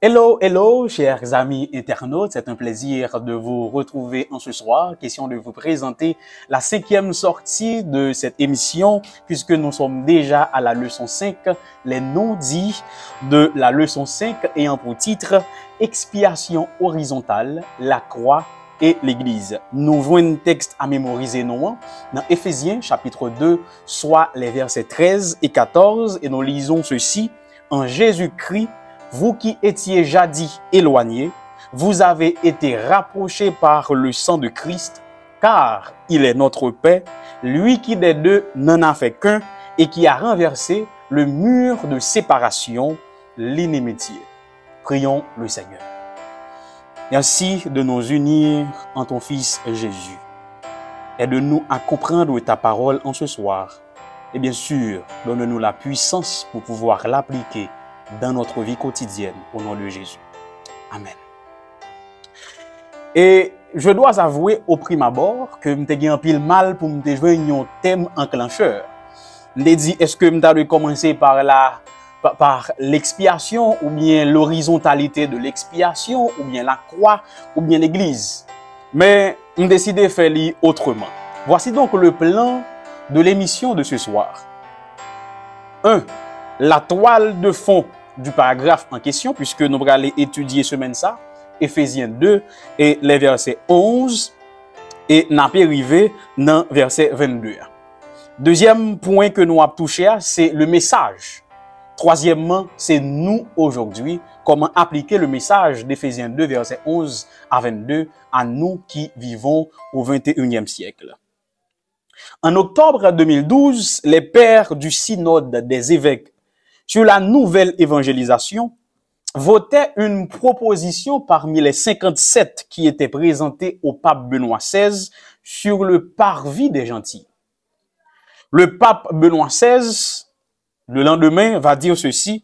Hello, hello, chers amis internautes, c'est un plaisir de vous retrouver en ce soir. Question de vous présenter la 5e sortie de cette émission, puisque nous sommes déjà à la leçon 5, les non-dits de la leçon 5 ayant pour titre Expiation horizontale, la croix et l'Église. Nous voyons un texte à mémoriser non dans Éphésiens chapitre 2, soit les versets 13 et 14, et nous lisons ceci: en Jésus-Christ, vous qui étiez jadis éloignés, vous avez été rapprochés par le sang de Christ, car il est notre paix, lui qui des deux n'en a fait qu'un et qui a renversé le mur de séparation, l'inimitié. Prions le Seigneur. Merci de nous unir en ton Fils Jésus. Aide-nous à comprendre ta parole en ce soir. Et bien sûr, donne-nous la puissance pour pouvoir l'appliquer dans notre vie quotidienne, au nom de Jésus. Amen. Et je dois avouer au prime abord que je un pile mal pour me jouer un thème enclencheur. Je me dit, est-ce que je dois commencer par l'expiation, ou bien l'horizontalité de l'expiation, ou bien la croix, ou bien l'église. Mais je décide de faire autrement. Voici donc le plan de l'émission de ce soir. 1. La toile de fond du paragraphe en question, puisque nous allons étudier semaine ça, Éphésiens 2 et les versets 11 et n'a pas arrivé dans verset 22. Deuxième point que nous avons touché, c'est le message. Troisièmement, c'est nous aujourd'hui, comment appliquer le message d'Éphésiens 2, verset 11 à 22, à nous qui vivons au 21e siècle. En octobre 2012, les pères du synode des évêques sur la nouvelle évangélisation votaient une proposition parmi les 57 qui étaient présentées au pape Benoît XVI sur le parvis des gentils. Le pape Benoît XVI, le lendemain, va dire ceci: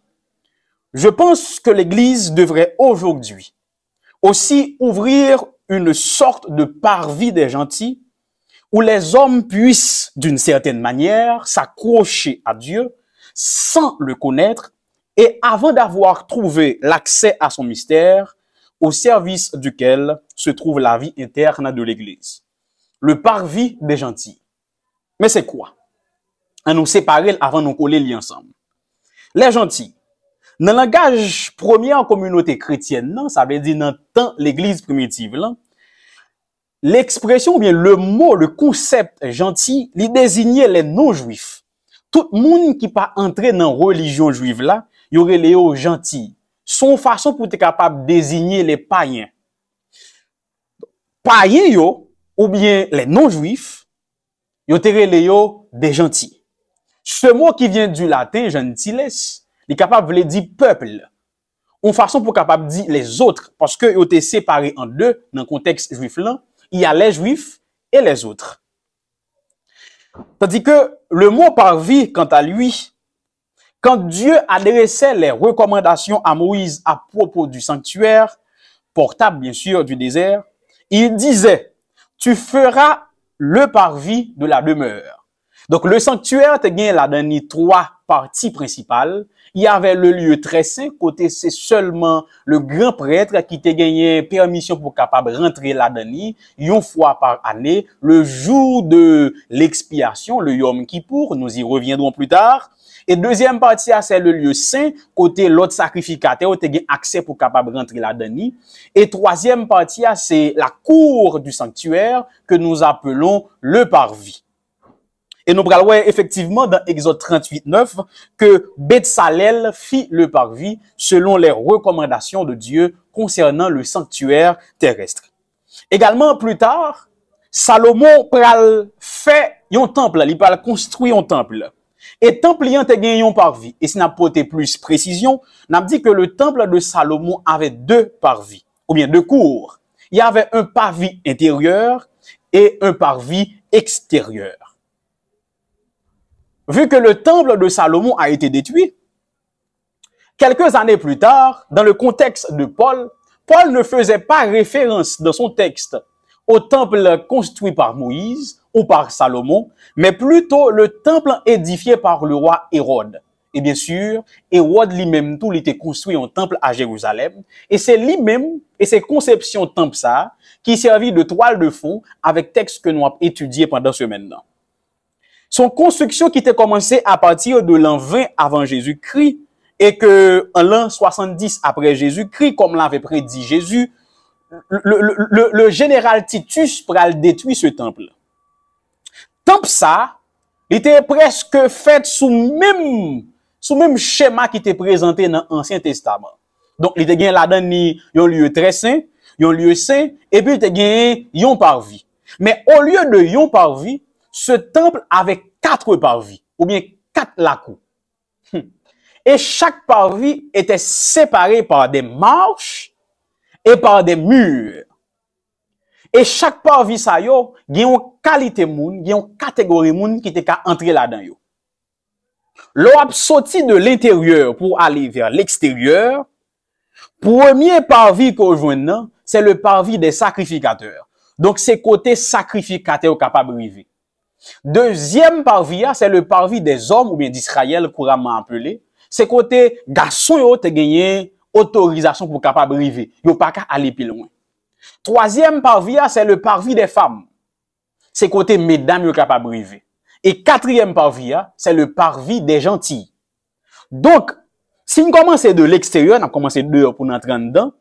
je pense que l'Église devrait aujourd'hui aussi ouvrir une sorte de parvis des gentils où les hommes puissent, d'une certaine manière, s'accrocher à Dieu sans le connaître et avant d'avoir trouvé l'accès à son mystère, au service duquel se trouve la vie interne de l'Église. Le parvis des gentils. Mais c'est quoi? On nous séparer avant de nous coller les ensemble. Les gentils. Dans le langage première communauté chrétienne, non, ça veut dire dans le temps l'Église primitive, l'expression ou bien le mot, le concept gentil, il désignait les non-juifs. Tout le monde qui pas entré dans la religion juive là, il y aurait les gentils. Son façon pour être capable de désigner les païens. Païens yo, ou bien les non-juifs, yo tere les des gentils. Ce mot qui vient du latin, gentiles, il est capable de dire peuple. Une façon pour capable de dire les autres, parce que yo été séparés en deux dans le contexte juif là, il y a les juifs et les autres. Tandis que le mot parvis, quant à lui, quand Dieu adressait les recommandations à Moïse à propos du sanctuaire, portable bien sûr du désert, il disait, tu feras le parvis de la demeure. Donc le sanctuaire te gagne là-dedans 3 parties principales. Il y avait le lieu très saint, côté c'est seulement le grand prêtre qui te gagné permission pour capable rentrer là-dedans une fois par année, le jour de l'expiation, le Yom Kippour, nous y reviendrons plus tard. Et deuxième partie, c'est le lieu saint, côté l'autre sacrificateur, tu as accès pour capable rentrer là-dedans. Et troisième partie, c'est la cour du sanctuaire que nous appelons le parvis. Et nous allons voir effectivement dans Exode 38:9 que Betsalel fit le parvis selon les recommandations de Dieu concernant le sanctuaire terrestre. Également plus tard, Salomon pral fait un temple, il pral construire un temple. Et temple ayant gagné un parvis. Et si n'a porté plus précision, n'a dit que le temple de Salomon avait 2 parvis, ou bien 2 cours. Il y avait un parvis intérieur et un parvis extérieur. Vu que le temple de Salomon a été détruit, quelques années plus tard, dans le contexte de Paul, Paul ne faisait pas référence dans son texte au temple construit par Moïse ou par Salomon, mais plutôt le temple édifié par le roi Hérode. et bien sûr, Hérode lui-même tout, il était construit un temple à Jérusalem, et c'est lui-même, et c'est conception temple ça, qui servit de toile de fond avec texte que nous avons étudié pendant ce maintenant. Son construction qui était commencée à partir de l'an 20 avant Jésus-Christ, et que en l'an 70 après Jésus-Christ, comme l'avait prédit Jésus, le général Titus pral détruit ce temple. Temple ça, il était presque fait sous même schéma qui était présenté dans l'Ancien Testament. Donc, il était là-dedans un lieu très saint, un lieu saint, et puis il était gagné un parvis. Mais au lieu de un parvis, ce temple avait 4 parvis, ou bien 4 lacous. Et chaque parvis était séparé par des marches et par des murs. Et chaque parvis ça yo, gen yon qualité moun, gen yon catégorie moun qui te ka entrer là-dedans yo. L'on a sorti de l'intérieur pour aller vers l'extérieur. Premier parvis qu'on joint, c'est le parvis des sacrificateurs. Donc c'est côté sacrificateur capable de arriver. Deuxième parvis, c'est le parvis des hommes ou bien d'Israël couramment appelé. C'est côté garçon yo te gagné autorisation pour capable de arriver. Yo pas qu'à aller plus loin. Troisième parvis, c'est le parvis des femmes. C'est côté mesdames yo capable de arriver. Et quatrième parvis, c'est le parvis des gentils. Donc, si on commence de l'extérieur, on a commencé dehors pour entrer dedans.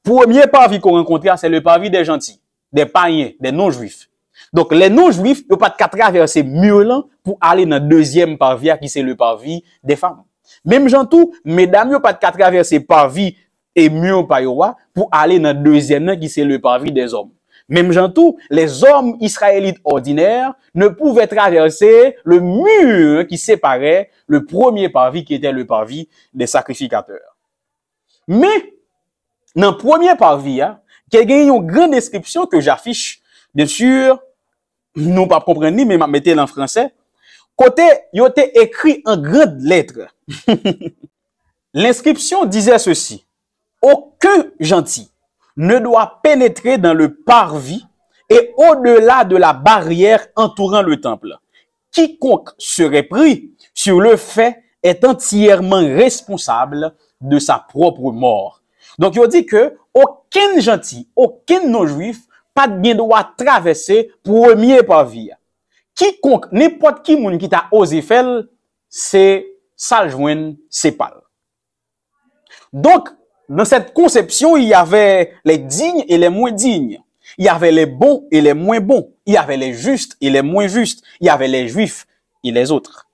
Premier parvis qu'on rencontre, c'est le parvis des gentils, des païens, des non-juifs. Donc, les non-juifs, ils n'ont pas de traverser mur là pour aller dans le deuxième parvis, qui c'est le parvis des femmes. Même gens tout, mesdames, ils n'ont pas de traverser parvis et mur pour aller dans le deuxième, qui c'est le parvis des hommes. Même gens tout, les hommes israélites ordinaires ne pouvaient traverser le mur qui séparait le premier parvis qui était le parvis des sacrificateurs. Mais, dans le premier parvis, il y a une grande description que j'affiche, bien sûr, nous pas comprendre ni, mais je mettais en français. Côté, il y a écrit en grandes lettres. L'inscription disait ceci. Aucun gentil ne doit pénétrer dans le parvis et au-delà de la barrière entourant le temple. Quiconque serait pris sur le fait est entièrement responsable de sa propre mort. Donc, il dit que aucun gentil, aucun non-juif, pas de bien droit traverser premier parvis. Quiconque, n'importe qui moun qui t'a osé faire, c'est ça le joindre, c'est pas. Donc, dans cette conception, il y avait les dignes et les moins dignes. Il y avait les bons et les moins bons. Il y avait les justes et les moins justes. Il y avait les juifs et les autres.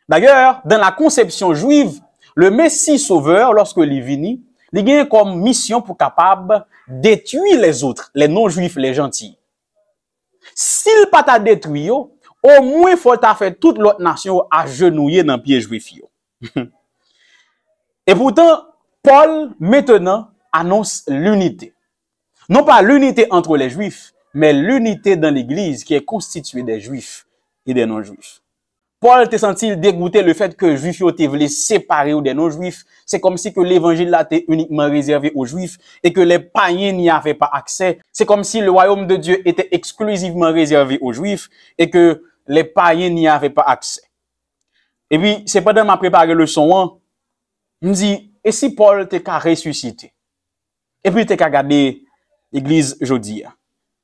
D'ailleurs, dans la conception juive, le Messie sauveur, lorsque il vini, il a comme mission pour capable détruire les autres, les non-juifs, les gentils. S'il pas t'a détruit, au moins faut t'a fait toute l'autre nation agenouiller dans le pied juif. Et pourtant, Paul, maintenant, annonce l'unité. Non pas l'unité entre les juifs, mais l'unité dans l'église qui est constituée des juifs et des non-juifs. Paul te senti dégoûté le fait que les juifs te voulaient séparer ou des non-juifs. C'est comme si que l'évangile là était uniquement réservé aux juifs et que les païens n'y avaient pas accès. C'est comme si le royaume de Dieu était exclusivement réservé aux juifs et que les païens n'y avaient pas accès. Et puis, c'est pendant ma préparé le son, je me dis, et si Paul te qu'a ressuscité? Et puis, te qu'a gardé l'église aujourd'hui.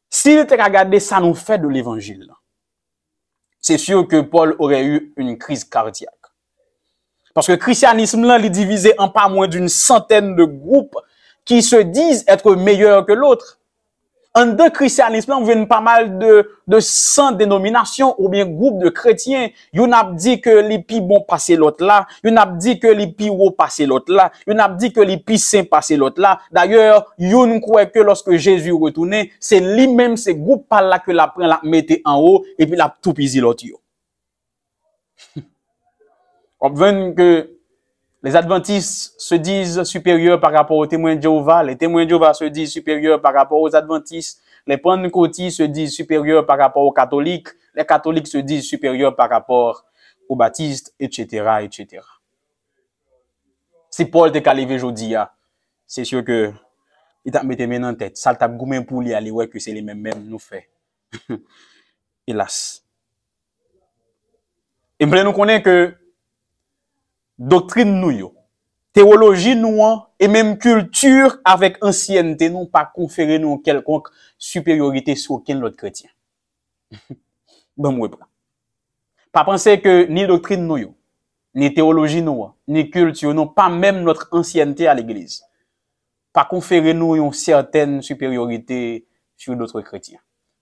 S'il te qu'a gardé, ça nous fait de l'évangile. C'est sûr que Paul aurait eu une crise cardiaque. Parce que le christianisme, là, il est divisé en pas moins d'une centaine de groupes qui se disent être meilleurs que l'autre. En deux christianisme, on vient pas mal de 100 dénominations ou bien groupes de chrétiens. Yon a dit que les pi bon passer l'autre là. Yon a dit que les pi haut passer l'autre là. Yon a dit que les pi saint passer l'autre là. D'ailleurs, yon croit que lorsque Jésus retournait, c'est lui-même ces groupes par là que la prend la mette en haut et puis la tout pisi l'autre yo. On veut que les adventistes se disent supérieurs par rapport aux témoins de Jéhovah. Les témoins de Jéhovah se disent supérieurs par rapport aux adventistes. Les pentecôtistes se disent supérieurs par rapport aux catholiques. Les catholiques se disent supérieurs par rapport aux baptistes, etc., etc. Si Paul te calivé aujourd'hui, c'est sûr que il t'a mis en tête. Ça t'a goumé pour lui aller ouais que c'est les mêmes nous fait. Hélas. Et nous connaissons que doctrine nous yo, théologie nous et même culture avec ancienneté nous pas conférer nous quelconque supériorité sur aucun autre chrétien. Bon moi pas penser que ni doctrine nous yo, ni théologie nous, ni culture nous, pas même notre ancienneté à l'église, pas conférer nous une certaine supériorité sur d'autres chrétiens.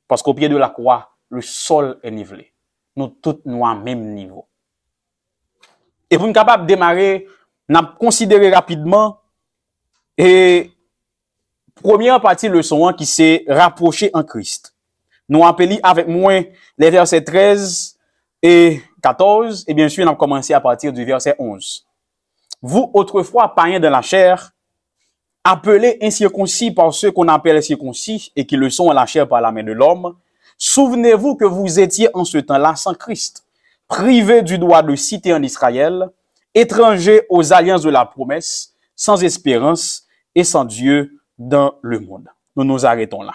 Parce qu'au pied de la croix, le sol est nivelé. Nous tous nous à même niveau. Et pour nous capables de démarrer, nous avons considéré rapidement et première partie leçon qui s'est rapproché en Christ. Nous appelons avec moi les versets 13 et 14 et bien sûr nous avons commencé à partir du verset 11. Vous autrefois païens de la chair, appelés incirconcis par ceux qu'on appelle circoncis et qui le sont à la chair par la main de l'homme, souvenez-vous que vous étiez en ce temps-là sans Christ, privés du droit de cité en Israël, étrangers aux alliances de la promesse, sans espérance et sans Dieu dans le monde. Nous nous arrêtons là.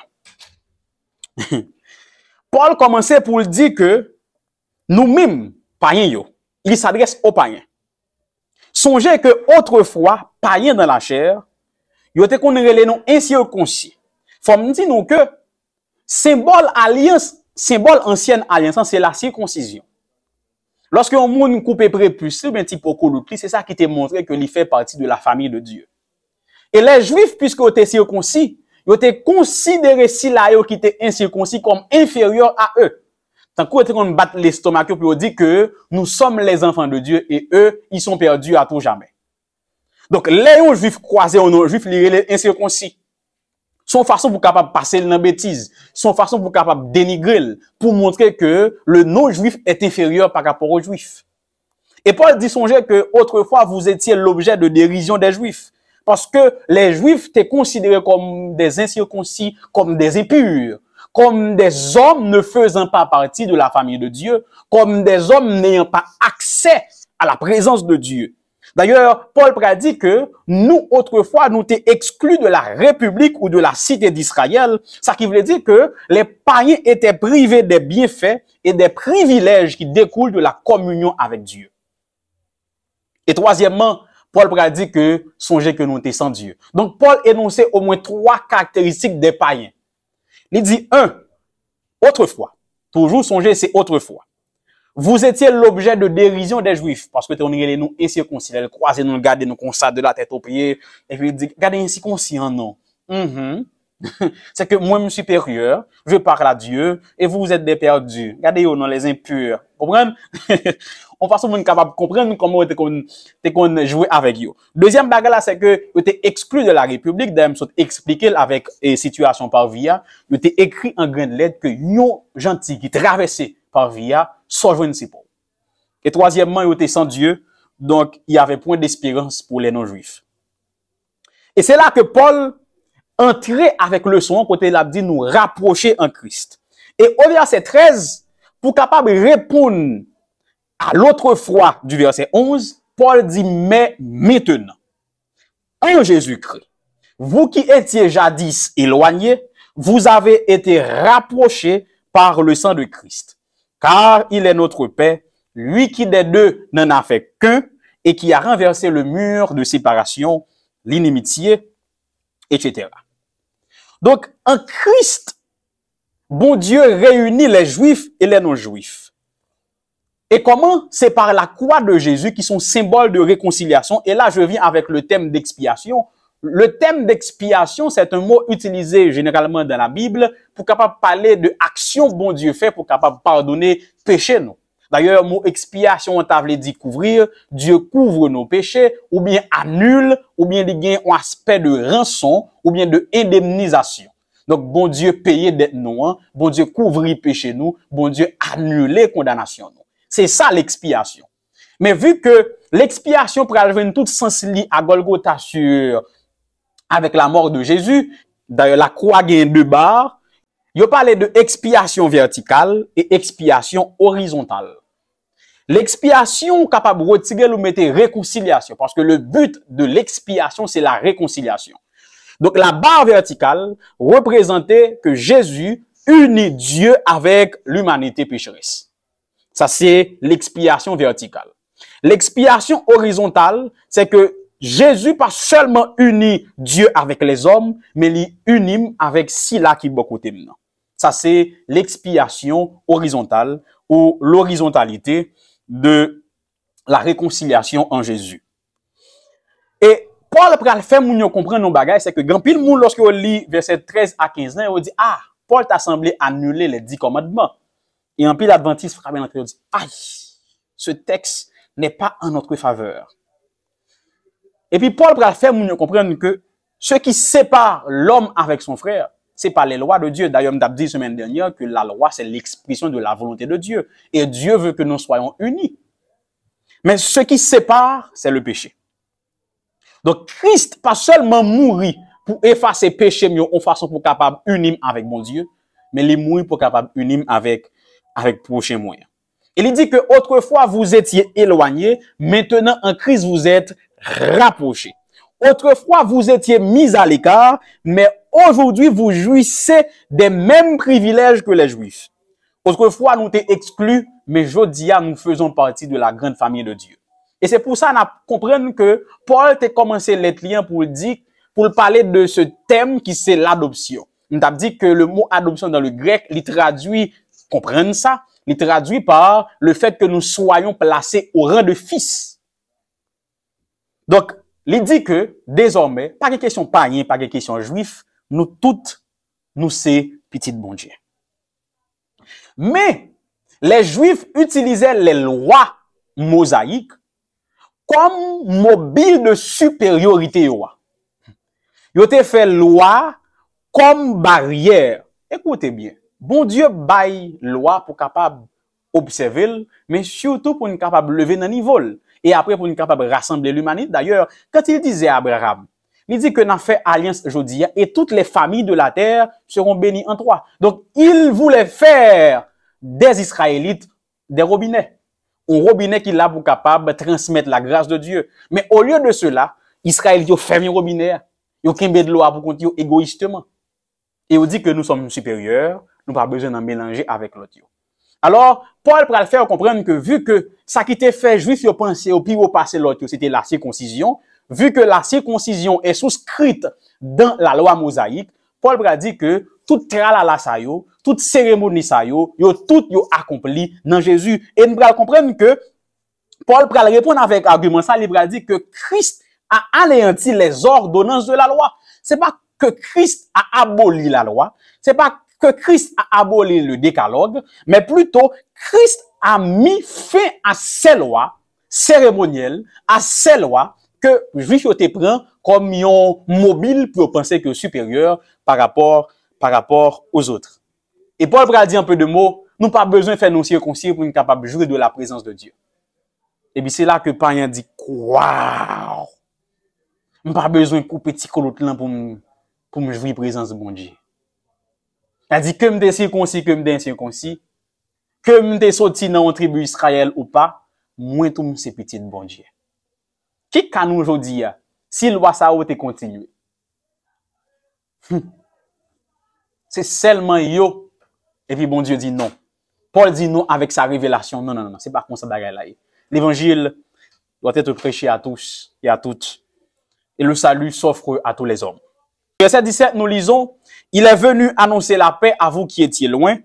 Paul commençait pour dire que nous-mêmes, païens, il s'adresse aux païens. Songez que autrefois, païens dans la chair, ils étaient qu'on relève non incirconcis. Faut me dire nous que symbole alliance, symbole ancienne alliance, c'est la circoncision. Lorsque un monde coupe prépuce, ben type c'est ça qui te montré que il fait partie de la famille de Dieu. Et les Juifs, puisque ils étaient circoncis, ils étaient considérés si là qui étaient incirconcis comme inférieurs à eux. Tant qu'on bat l'estomac pour dire que nous sommes les enfants de Dieu et eux, ils sont perdus à tout jamais. Donc, les Juifs croisés aux Juifs, les incirconcis. Son façon pour capable passer dans bêtise, son façon pour capable dénigrer, pour montrer que le non-juif est inférieur par rapport aux juifs. Et Paul dit songez que autrefois vous étiez l'objet de dérision des juifs. Parce que les juifs étaient considérés comme des incirconcis, comme des impurs, comme des hommes ne faisant pas partie de la famille de Dieu, comme des hommes n'ayant pas accès à la présence de Dieu. D'ailleurs, Paul prédit que nous, autrefois, nous étions exclus de la République ou de la cité d'Israël. Ça qui veut dire que les païens étaient privés des bienfaits et des privilèges qui découlent de la communion avec Dieu. Et troisièmement, Paul prédit que songez que nous étions sans Dieu. Donc, Paul énonçait au moins 3 caractéristiques des païens. Il dit 1, autrefois. Toujours songez, c'est autrefois. Vous étiez l'objet de dérision des Juifs, parce que on est nous incirconcis, les croisés nous garder nous comme ça de la tête aux pieds, et puis dit, regardez incirconcis, non. C'est que moi, je suis supérieur, je parle à Dieu, et vous êtes des perdus. Regardez, non, les impurs. Comprenez? On façon vous capable de comprendre comment on jouer avec eux. Deuxième bagarre là, c'est que vous êtes exclu de la République, d'ailleurs, je expliquer avec situation par via, vous êtes écrit en grande lettre que yon gentil qui traversait par via, soit joindre ses pauvres. Et troisièmement, ils étaient sans Dieu, donc il y avait point d'espérance pour les non-juifs. Et c'est là que Paul entrait avec le son, côté l'a dit nous rapprocher en Christ. Et au verset 13, pour capable répondre à l'autre foi du verset 11, Paul dit, mais maintenant, en Jésus-Christ, vous qui étiez jadis éloignés, vous avez été rapprochés par le sang de Christ. Car il est notre paix, lui qui des deux n'en a fait qu'un et qui a renversé le mur de séparation, l'inimitié, etc. Donc, en Christ, bon Dieu réunit les juifs et les non-juifs. Et comment? C'est par la croix de Jésus qui sont symboles de réconciliation. Et là, je viens avec le thème d'expiation. Le thème d'expiation, c'est un mot utilisé généralement dans la Bible pour capable parler de action bon Dieu fait pour capable pardonner péché nous. D'ailleurs, le mot expiation, on t'a dit couvrir, Dieu couvre nos péchés, ou bien annule, ou bien il y a un aspect de rançon, ou bien de indemnisation. Donc, bon Dieu paye dette nous, bon Dieu couvre péché nous, bon Dieu annule condamnation nous. C'est ça l'expiation. Mais vu que l'expiation pour aller tout sens lié à Golgotha avec la mort de Jésus, d'ailleurs la croix gagne 2 barres, il parlait de expiation verticale et expiation horizontale. L'expiation capable de retirer ou mettre réconciliation, parce que le but de l'expiation, c'est la réconciliation. Donc la barre verticale représentait que Jésus unit Dieu avec l'humanité pécheresse. Ça, c'est l'expiation verticale. L'expiation horizontale, c'est que Jésus pas seulement uni Dieu avec les hommes, mais il unit avec Sila qui est côté maintenant. Ça, c'est l'expiation horizontale ou l'horizontalité de la réconciliation en Jésus. Et Paul pral fait moun yo comprendre nos bagages, c'est que grand pile moun lorsque on lit verset 13 à 15 là, on dit ah, Paul t'a semblé annuler les 10 commandements. Et en pile adventiste frappe l'entrée, on dit aïe, ce texte n'est pas en notre faveur. Et puis Paul pral fait moun yo comprendre que ce qui sépare l'homme avec son frère, c'est pas les lois de Dieu. D'ailleurs, m'd'a dit la semaine dernière que la loi c'est l'expression de la volonté de Dieu et Dieu veut que nous soyons unis. Mais ce qui sépare, c'est le péché. Donc, Christ, pas seulement mourir pour effacer péché, mais en façon pour capable unir avec mon Dieu, mais il mourir pour capable unir avec prochain moyen. Il dit que autrefois vous étiez éloignés, maintenant en Christ vous êtes rapprochés. Autrefois vous étiez mis à l'écart, mais aujourd'hui vous jouissez des mêmes privilèges que les Juifs. Autrefois nous t'es exclus, mais aujourd'hui nous faisons partie de la grande famille de Dieu. Et c'est pour ça qu'on comprend que Paul t'a commencé l'être lien pour parler de ce thème qui c'est l'adoption. On t'a dit que le mot adoption dans le grec, il traduit, comprendre ça, il traduit par le fait que nous soyons placés au rang de fils. Donc, il dit que désormais, pas de question païen, pas de question juif, nous toutes, nous c'est petit bon Dieu. Mais, les juifs utilisaient les lois mosaïques comme mobile de supériorité. Ils ont fait loi comme barrière. Écoutez bien. Bon Dieu baille loi pour capable observer, mais surtout pour nous capable lever dans niveau. Et après pour nous capable rassembler l'humanité. D'ailleurs, quand il disait à Abraham, il dit que nous avons fait alliance aujourd'hui et toutes les familles de la terre seront bénies en toi. Donc, il voulait faire des Israélites des robinets. Un robinet qui est là pour capable transmettre la grâce de Dieu. Mais au lieu de cela, Israël a fermé un robinet. Il a kembe de l'eau pour continuer égoïstement. Et il dit que nous sommes supérieurs, nous n'avons pas besoin d'en mélanger avec l'autre. Alors, Paul peut le faire comprendre que vu que ça qui était fait juif, il pensait au pire au passé l'autre, c'était la circoncision. Vu que la circoncision est souscrite dans la loi mosaïque, Paul peut dire que toute tralala sa yo, toute cérémonie sa yo, tout accompli dans Jésus. Et nous allons comprendre que Paul peut répondre avec argument ça, il va dire que Christ a anéanti les ordonnances de la loi. C'est pas que Christ a aboli la loi, c'est pas que Christ a aboli le décalogue, mais plutôt Christ a mis fin à ces lois cérémonielles, à ces lois que juif te prend comme un mobile pour penser que supérieur par rapport aux autres. Et Paul va dire un peu de mots, nous pas besoin de faire nos circoncis pour être capable de jouir de la présence de Dieu. Et puis c'est là que Païen dit, waouh! Nous pas besoin de couper petit colotte là pour me jouir de la présence de mon Dieu. Il dit que me des circoncis, que me des incirconcis, que me des sorti dans une tribu Israël ou pas, moi tout c'est petit bon Dieu. Qui can nous aujourd'hui, si loi ça ou te continuer? C'est seulement yo. Et puis bon Dieu dit non. Paul dit non avec sa révélation. Non, non, non, c'est pas comme ça bagaille là. L'évangile doit être prêché à tous et à toutes. Et le salut s'offre à tous les hommes. Verset 17, nous lisons, il est venu annoncer la paix à vous qui étiez loin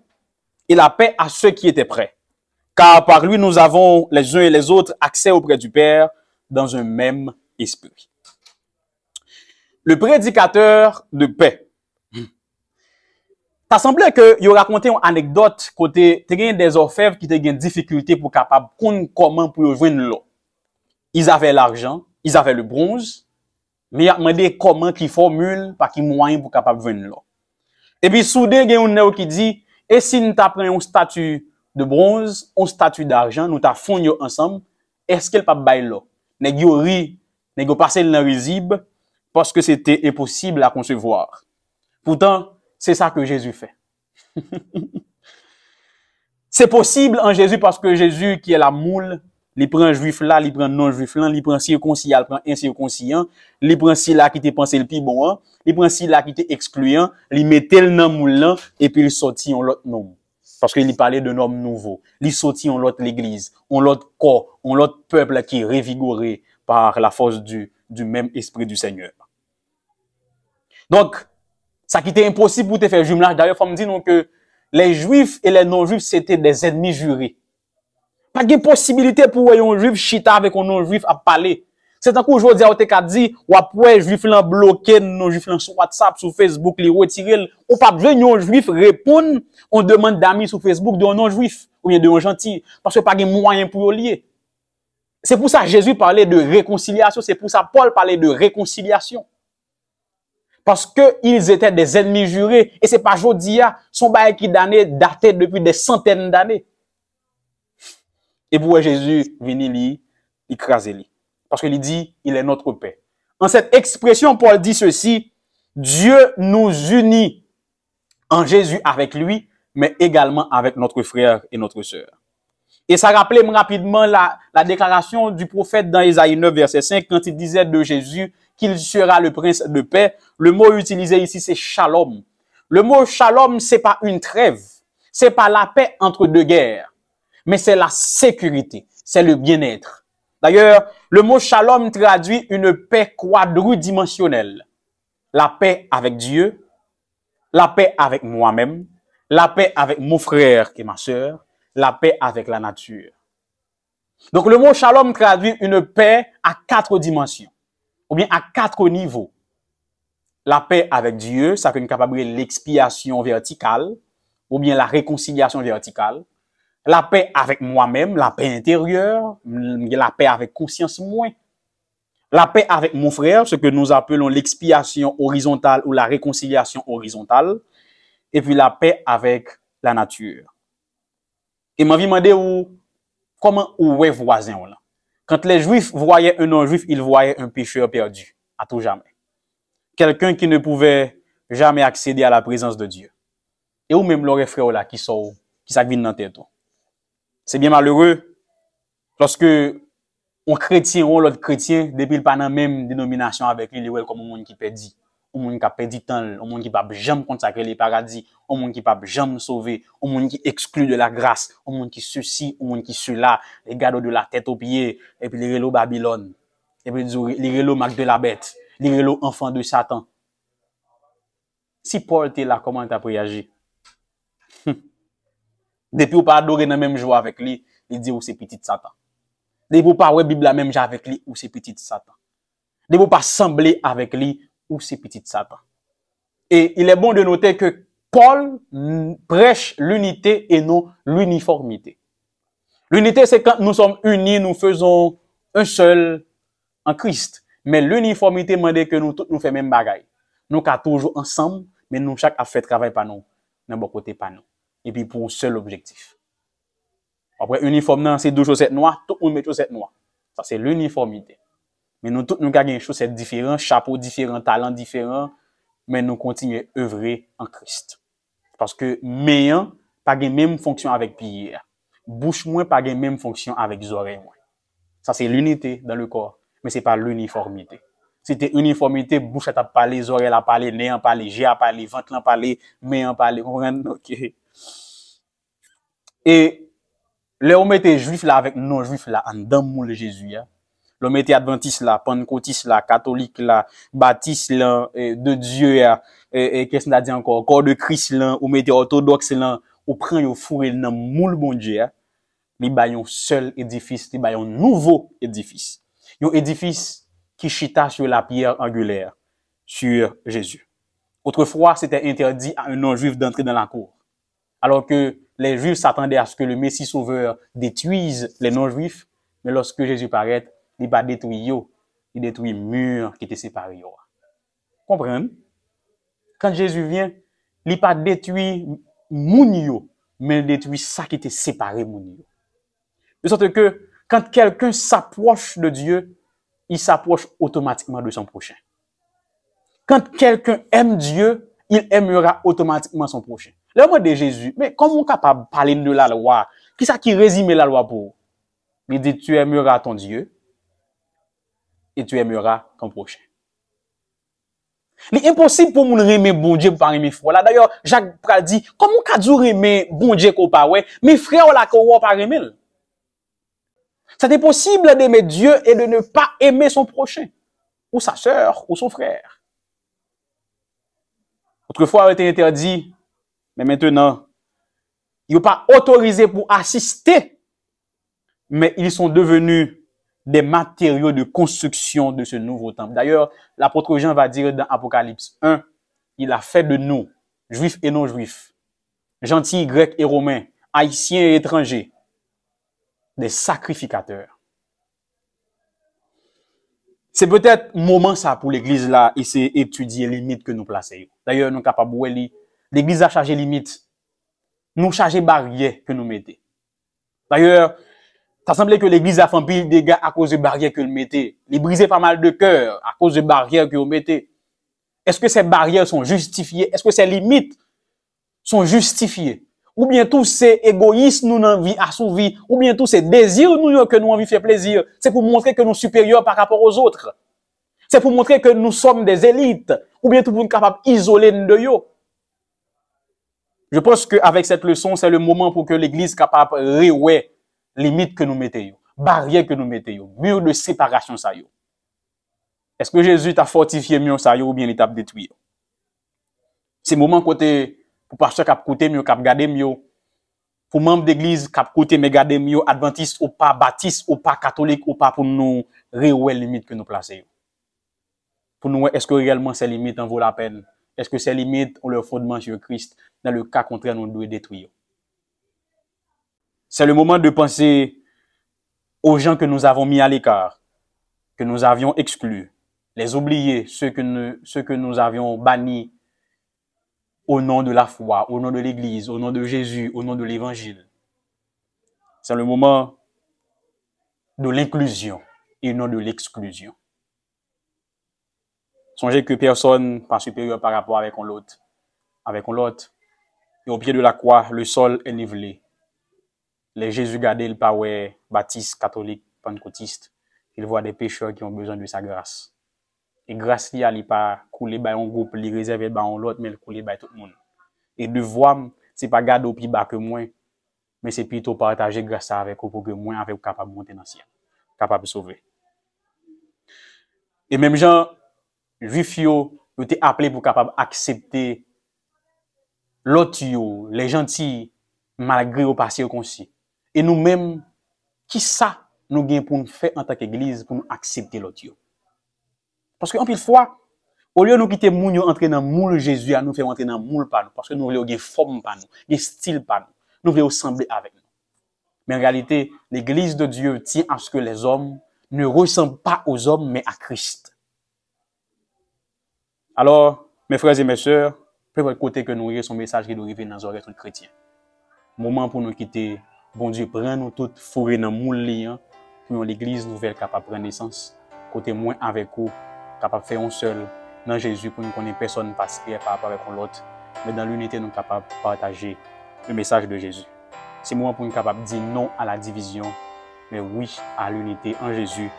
et la paix à ceux qui étaient près. Car par lui, nous avons les uns et les autres accès auprès du Père dans un même esprit. Le prédicateur de paix. Ça semblait que il racontait une anecdote côté des orfèvres qui étaient en difficulté pour capable comment pour joindre l'eau. Ils avaient l'argent, ils avaient le bronze, mais ils ont demandé comment qui formule pas qui moyen pour capable joindre l'eau. Et puis soudain il y a un nèg qui dit et si nous t'apprenons une statue de bronze, une statue d'argent, nous t'a fond ensemble, est-ce qu'elle pas bail l'eau? Nèg yo ri, nèg yo passé dans risible parce que c'était impossible à concevoir. Pourtant, c'est ça que Jésus fait. C'est possible en Jésus parce que Jésus, qui est la moule, il prend juif là, il prend non juif là, il prend circoncis, il prend incirconcis, il prend si là qui te pensé le plus bon, il prend si là qui te excluant, il mettait le nom moule là, et puis il sortit en l'autre nom. Parce qu'il parlait d'un homme nouveau. Il sortit en l'autre l'église, en l'autre corps, en l'autre peuple qui est révigoré par la force du même esprit du Seigneur. Donc, ça qui était impossible pour te faire jumelage. D'ailleurs, il faut me dire que les juifs et les non-juifs, c'était des ennemis jurés. Pas de possibilité pour un juif chita avec un non-juif à parler. C'est un coup aujourd'hui, on t'a dit, ou après, juif l'en bloqué, non-juif l'en sur WhatsApp, sur Facebook, les retirer. Ou pas besoin d'un juif répondre, on demande d'amis sur Facebook d'un non-juif, ou bien d'un gentil. Parce que pas de moyen pour lier. C'est pour ça que Jésus parlait de réconciliation. C'est pour ça que Paul parlait de réconciliation. Parce que ils étaient des ennemis jurés. Et c'est pas aujourd'hui, son bail qui datait depuis des centaines d'années. Et pour Jésus, venir lui, écraser lui. Parce qu'il dit, il est notre paix. En cette expression, Paul dit ceci, Dieu nous unit en Jésus avec lui, mais également avec notre frère et notre sœur. Et ça rappelait rapidement la déclaration du prophète dans Ésaïe 9, verset 5, quand il disait de Jésus qu'il sera le prince de paix. Le mot utilisé ici, c'est shalom. Le mot shalom, c'est pas une trêve. C'est pas la paix entre deux guerres. Mais c'est la sécurité. C'est le bien-être. D'ailleurs, le mot shalom traduit une paix quadridimensionnelle. La paix avec Dieu, la paix avec moi-même, la paix avec mon frère et ma sœur, la paix avec la nature. Donc le mot shalom traduit une paix à 4 dimensions, ou bien à 4 niveaux. La paix avec Dieu, ça peut être capable de l'expiation verticale, ou bien la réconciliation verticale. La paix avec moi-même, la paix intérieure, la paix avec conscience moins. La paix avec mon frère, ce que nous appelons l'expiation horizontale ou la réconciliation horizontale. Et puis la paix avec la nature. Et m'a demandé comment ou est voisin là. Quand les juifs voyaient un non-juif, ils voyaient un pécheur perdu, à tout jamais. Quelqu'un qui ne pouvait jamais accéder à la présence de Dieu. Et ou même leurs frères là qui s'agvine dans tête. C'est bien malheureux lorsque un chrétien ou l'autre chrétien, depuis le pas dans la même dénomination avec lui, il est comme un monde qui perdit. Un monde qui a perdu temps, un monde qui n'a jamais consacré les paradis, un monde qui n'a jamais sauvé, un monde qui exclut de la grâce, un monde qui ceci, un monde qui cela, les gardes de la tête aux pieds, et puis les relos Babylone, et puis les relos Marc de la bête, les relos enfants de Satan. Si Paul était là, comment tu as réagi? Depuis ou pas adorer dans la même joie avec lui, il dit ou c'est petit Satan. Depuis ou pas ouais Bible la même joie avec lui, ou c'est petit Satan. Depuis ou pas sembler avec lui, ou c'est petit Satan. Et il est bon de noter que Paul prêche l'unité et non l'uniformité. L'unité, c'est quand nous sommes unis, nous faisons un seul en Christ. Mais l'uniformité, demande que nous tous nous faisons même bagaille. Nous sommes toujours ensemble, mais nous chaque a fait travail par nous, d'un bon côté par nous. Et puis pour un seul objectif. Après, uniforme, c'est deux chaussettes noires, tout le monde met chaussettes noires. Ça, c'est l'uniformité. Mais nous tous, nous avons des chaussettes différentes, chapeaux différents, talents différents, mais nous continuons à œuvrer en Christ. Parce que meilleur, pas la même fonction avec pied. Bouche moins, pas la même fonction avec les oreilles moins. Ça, c'est l'unité dans le corps, mais c'est pas l'uniformité. Si t'es uniformité, bouche à parler, les oreilles à parler, nez à parler, j'ai à parler, ventre à parler, main à parler, ok. Et l'homme était juif là avec non-juif là, en dedans moule Jésus. L'homme était adventiste là, pentecôtiste là, catholique là, baptiste là, de Dieu là, et qu'est-ce qu'on a dit encore, corps de Christ là, ou mettez orthodoxe là, ou prend yo fourré dans moule bon Dieu, li ba yon seul édifice, li ba yon nouveau édifice. Yon édifice qui chita sur la pierre angulaire, sur Jésus. Autrefois, c'était interdit à un non-juif d'entrer dans la cour. Alors que les juifs s'attendaient à ce que le Messie sauveur détruise les non-juifs, mais lorsque Jésus paraît, il va détruire yo, il détruit le mur qui était séparé yo. Comprenez? Quand Jésus vient, il pas détruit moun yo, mais il détruit ça qui était séparé moun yo. De sorte que quand quelqu'un s'approche de Dieu, il s'approche automatiquement de son prochain. Quand quelqu'un aime Dieu, il aimera automatiquement son prochain. Le mot de Jésus, mais comment on est capable de parler de la loi? Qui ça qui résume la loi pour? Il dit, tu aimeras ton Dieu et tu aimeras ton prochain. C'est impossible pour nous aimer bon Dieu par aimer frère. Là d'ailleurs, Jacques Pral dit, comment qu'a dû aimer bon Dieu qu'on pas ouais, mais frère là qu'on pas aimer. C'est impossible d'aimer Dieu et de ne pas aimer son prochain, ou sa sœur, ou son frère. Autrefois, il était interdit, mais maintenant, ils n'ont pas autorisé pour assister, mais ils sont devenus des matériaux de construction de ce nouveau temple. D'ailleurs, l'apôtre Jean va dire dans Apocalypse 1, il a fait de nous, juifs et non-juifs, gentils, grecs et romains, haïtiens et étrangers, des sacrificateurs. C'est peut-être moment ça pour l'église là, essayer d'étudier les limites que nous plaçons. D'ailleurs, nous sommes capables de voir l'église a chargé limites. Nous chargé barrières que nous mettons. D'ailleurs, ça semblait que l'église a fait pile dégâts à cause de barrières que nous mettons. Il brisait pas mal de cœurs à cause de barrières que nous mettons. Est-ce que ces barrières sont justifiées? Est-ce que ces limites sont justifiées? Ou bien tous ces égoïsmes nous envie assouvir, ou bien tous ces désirs nous que nous envie faire plaisir, c'est pour montrer que nous sommes supérieurs par rapport aux autres. C'est pour montrer que nous sommes des élites, ou bien tout pour nous capables d'isoler de yo. Je pense qu'avec cette leçon, c'est le moment pour que l'Église soit capable de revoir les limites que nous mettons, barrières que nous mettons, murs de séparation ça yo. Est-ce que Jésus t'a fortifié mieux ça yo ou bien il t'a détruit? C'est le moment côté pour pasteur cap côté mieux cap garder mieux, pour membre d'église cap côté mais garder mieux, adventiste ou pas, baptiste ou pas, catholique ou pas, pour nous revoir les limites que nous plaçons. Pour nous, est-ce que réellement ces limites en vaut la peine? Est-ce que ces limites ont leur fondement sur Christ? Dans le cas contraire, nous devons détruire. C'est le moment de penser aux gens que nous avons mis à l'écart, que nous avions exclus, les oublier, ceux que nous avions bannis au nom de la foi, au nom de l'Église, au nom de Jésus, au nom de l'Évangile. C'est le moment de l'inclusion et non de l'exclusion. Songez que personne n'est supérieur par rapport avec l'autre. Et au pied de la croix, le sol est nivelé. Les Jésus gardés, le pas baptiste, catholique, pentecôtiste. Il voit des pécheurs qui ont besoin de sa grâce. Et grâce li a li pas couler by un groupe, li réservé by un l'autre, mais le couler by tout le monde. Et devoir, c'est pas garder au plus bas que moi, mais c'est plutôt partager grâce avec vous pour que moi avec capable de monter dans le ciel, capable de sauver. Et même gens juifs yo étaient appelés pour capable accepter l'autre yo, les gentils malgré au passé comme si. Et nous-mêmes, qui ça nous gagne pour nous faire en tant qu'église pour nous accepter l'autre yo? Parce que en pile fois, au lieu de nous quitter moun yo entrer dans moule Jésus, nous faire entrer dans moule pas nous parce que nous voulons une forme pas nous, un style pas nous. Nous voulons ressembler avec nous. Mais en réalité, l'église de Dieu tient à ce que les hommes ne ressemblent pas aux hommes mais à Christ. Alors, mes frères et mes sœurs, peu votre côté que nous ayons son message qui doit arriver dans les oreilles de chrétiens. Moment pour nous quitter, bon Dieu, prend nous toutes fourrées dans moule liant pour l'église nouvelle capable de prendre naissance. Côté moins avec vous, capable de faire un seul dans Jésus pour nous connaître personne particulière par rapport avec l'autre, mais dans l'unité nous capables de partager le message de Jésus. C'est moment pour nous capables de dire non à la division, mais oui à l'unité en Jésus,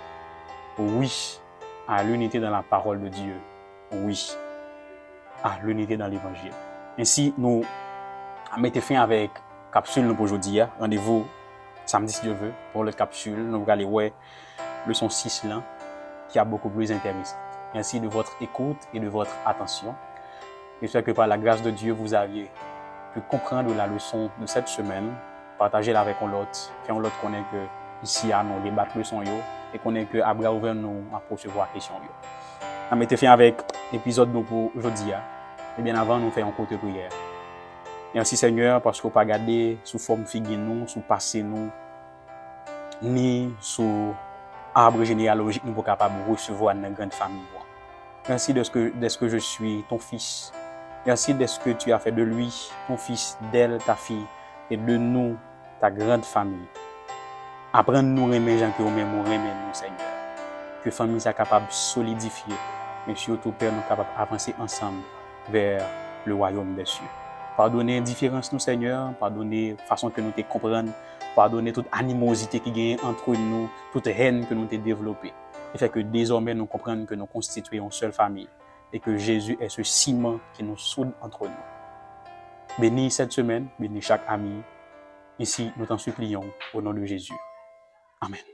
oui à l'unité dans la parole de Dieu, oui à l'unité dans l'évangile. Ainsi, nous mettons fin avec capsule pour aujourd'hui. Rendez-vous samedi si Dieu veut pour la capsule. Nous allons aller voir leçon 6 là, qui a beaucoup plus intéressant. Merci de votre écoute et de votre attention. J'espère que par la grâce de Dieu, vous aviez pu comprendre la leçon de cette semaine, partager-la avec l'autre, faire l'autre connaître que ici, nous débattons leçon et connaître que Abra ouvert nous à recevoir la question. On mettez fin avec l'épisode pour aujourd'hui. Et bien avant, nous faisons un courte prière. Merci Seigneur parce qu'on pas garder sous forme figure nous, sous passé nous, ni sous arbre généalogique nous pour capable de recevoir une grande famille. Merci de ce que je suis ton fils. Merci de ce que tu as fait de lui, ton fils, d'elle, ta fille, et de nous, ta grande famille. Apprends-nous à aimer gens que nous aimons, nous Seigneur. Que la famille soit capable de solidifier, mais surtout Père, nous capables d'avancer ensemble vers le royaume des cieux. Pardonnez l'indifférence nous Seigneur, pardonnez la façon que nous te comprenons, pardonnez toute animosité qui gagne entre nous, toute haine que nous te développée. Et fait que désormais nous comprenons que nous constituons une seule famille. et que Jésus est ce ciment qui nous soude entre nous. Bénis cette semaine, bénis chaque ami. Ici, nous t'en supplions au nom de Jésus. Amen.